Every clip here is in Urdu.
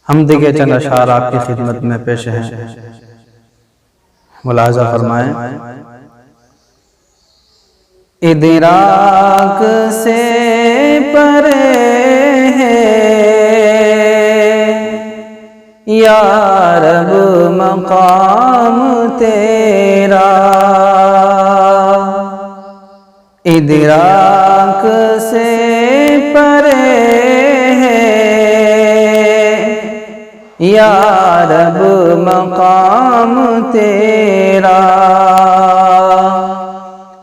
حمد کے چند اشعار آپ کی خدمت میں پیش ہیں، ملاحظہ فرمائیں۔ ادراک سے پرے ہے یا رب مقام تیرا، ادراک سے پرے ہے یا رب مقام تیرا،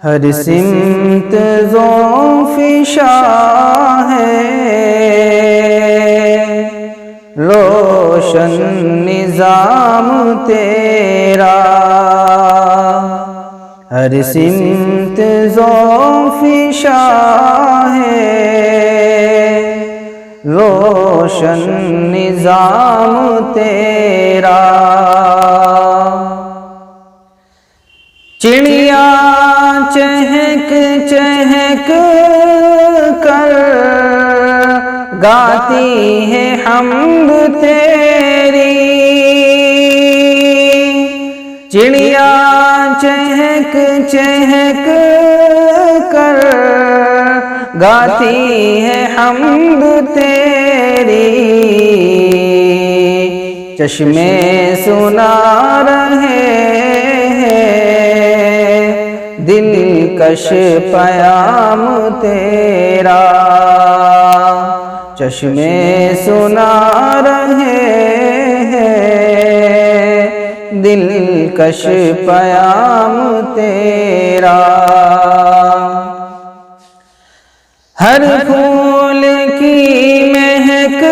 ہر سمت ذو فشاں ہے روشن نظام تیرا، ہر سمت ذو فشاں ہے روشن نظام تیرا، چڑیا چہک چہک کر گاتی ہے حمد تیری، چڑیا چہک چہک کر گاتی ہے حمد تیری، چشمے سنا رہے دلکش پیام تیرا، چشمے سنا رہے ہیں دلکش پیام تیرا، ہر پھول کی مہک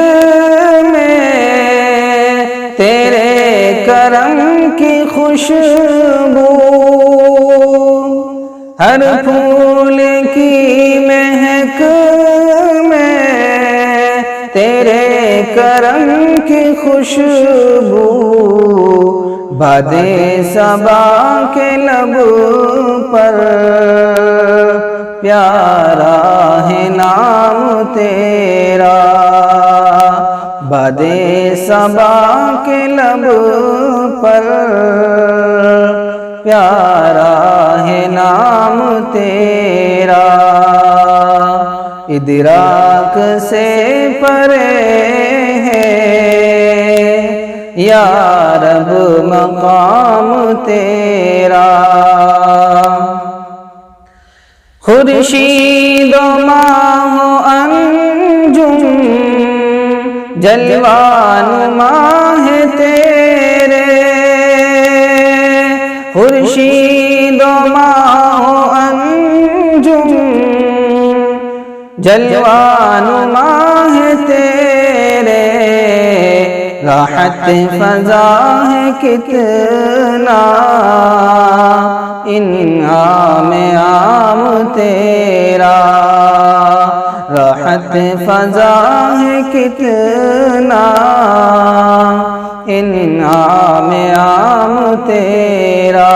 میں تیرے کرم کی خوشبو، ہر پھول کی مہک میں تیرے کرم کی خوشبو، باد صبا کے لب پر پیارا ہے نام تیرا، باد صبا کے لب پر پیارا ہے نام تیرا، ادراک سے پرے ہے یا رب مقام تیرا، خورشید و ماہ و انجم جلوہ نما ہے تیرے، خورشید و ماہ و انجم جلوہ نما ہے تیرے، راحت فضا ہے کتنا انعام عام تیرا، راحت فضا ہے کتنا انعام عام تیرا،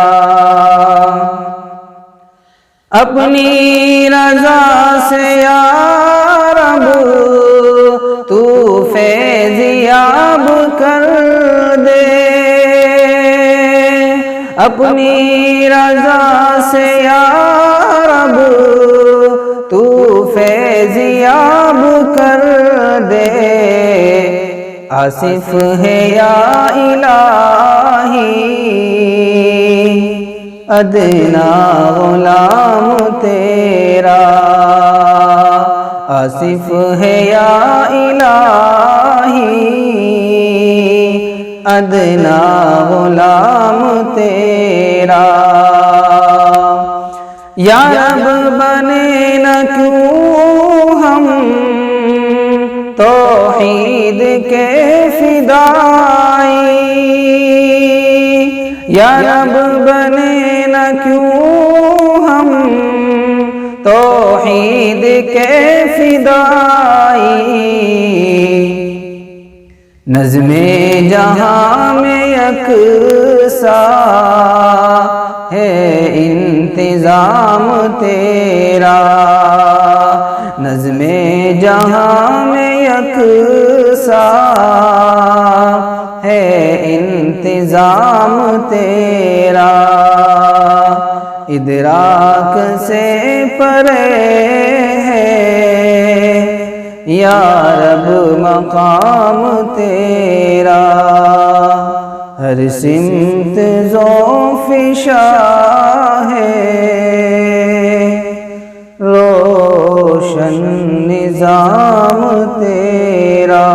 اپنی رضا سے یا رب تو فیضیاب کر دے، اپنی رضا سے یا رب تو فیضیاب کر دے، آصف ہے یا الہی ادنا غلام تیرا، آصف ہے یا الہی ادنا غلام تیرا، یا رب بنے نہ کیوں ہم توحید کے فدائی، یا رب بنے نہ کیوں ہم توحید کے فدائی، نظم جہاں میں یکساں ہے انتظام تیرا، نظم جہاں میں یکساں ہے انتظام تیرا، ادراک سے پرے ہے یا رب مقام تیرا، ہر سمت ذو فشا ہے روشن نظام تیرا۔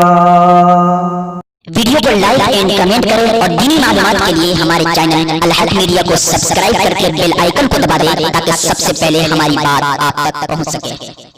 ویڈیو کو لائک اینڈ کمنٹ کریں اور دینی معلومات کے لیے ہمارے چینل الحق میڈیا کو سبسکرائب کر کے بیل آئیکن کو دبا دیں تاکہ سب سے پہلے ہماری بات آپ تک پہنچ سکے۔